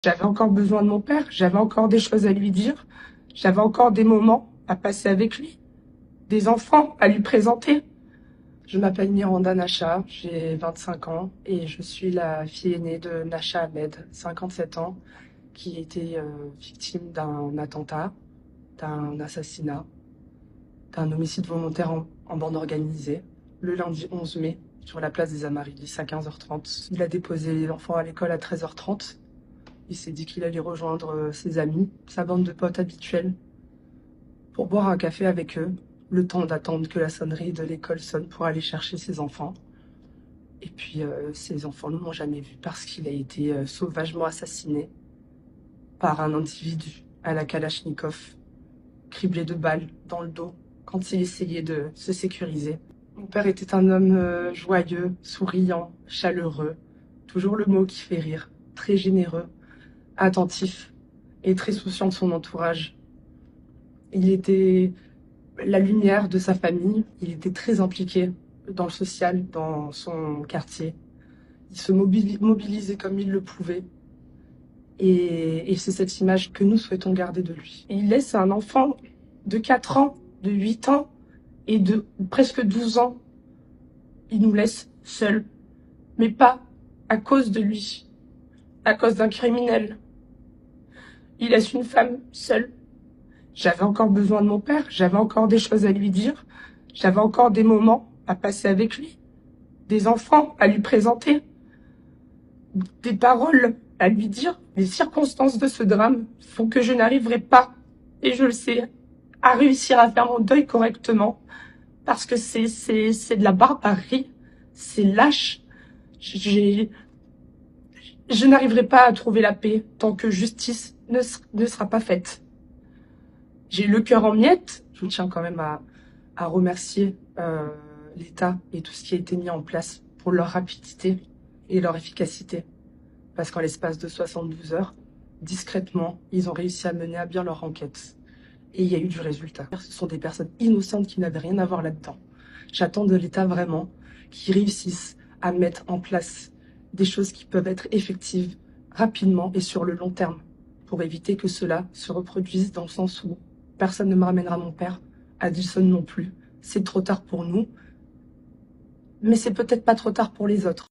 J'avais encore besoin de mon père, j'avais encore des choses à lui dire, j'avais encore des moments à passer avec lui, des enfants à lui présenter. Je m'appelle Miranda Nacha, j'ai 25 ans et je suis la fille aînée de Nacha Ahmed, 57 ans, qui était victime d'un attentat, d'un assassinat, d'un homicide volontaire en bande organisée, le lundi 11 mai, sur la place des Amaryllis à 15h30. Il a déposé l'enfant à l'école à 13h30. Il s'est dit qu'il allait rejoindre ses amis, sa bande de potes habituelle, pour boire un café avec eux, le temps d'attendre que la sonnerie de l'école sonne pour aller chercher ses enfants. Et puis, ses enfants ne l'ont jamais vu parce qu'il a été sauvagement assassiné par un individu à la Kalachnikov, criblé de balles dans le dos quand il essayait de se sécuriser. Mon père était un homme joyeux, souriant, chaleureux, toujours le mot qui fait rire, très généreux, attentif et très souciant de son entourage. Il était la lumière de sa famille, il était très impliqué dans le social, dans son quartier. Il se mobilisait comme il le pouvait. Et c'est cette image que nous souhaitons garder de lui. Et il laisse un enfant de 4 ans, de 8 ans et de presque 12 ans. Il nous laisse seuls, mais pas à cause de lui, à cause d'un criminel. Il laisse une femme seule. J'avais encore besoin de mon père, j'avais encore des choses à lui dire, j'avais encore des moments à passer avec lui, des enfants à lui présenter, des paroles à lui dire. Les circonstances de ce drame font que je n'arriverai pas, et je le sais, à réussir à faire mon deuil correctement, parce que c'est de la barbarie, c'est lâche. Je n'arriverai pas à trouver la paix tant que justice ne sera pas faite. J'ai le cœur en miettes. Je tiens quand même à remercier l'État et tout ce qui a été mis en place pour leur rapidité et leur efficacité. Parce qu'en l'espace de 72 heures, discrètement, ils ont réussi à mener à bien leur enquête. Et il y a eu du résultat. Ce sont des personnes innocentes qui n'avaient rien à voir là-dedans. J'attends de l'État vraiment qu'ils réussissent à mettre en place des choses qui peuvent être effectives rapidement et sur le long terme pour éviter que cela se reproduise dans le sens où personne ne me ramènera mon père, Adilson non plus. C'est trop tard pour nous, mais c'est peut-être pas trop tard pour les autres.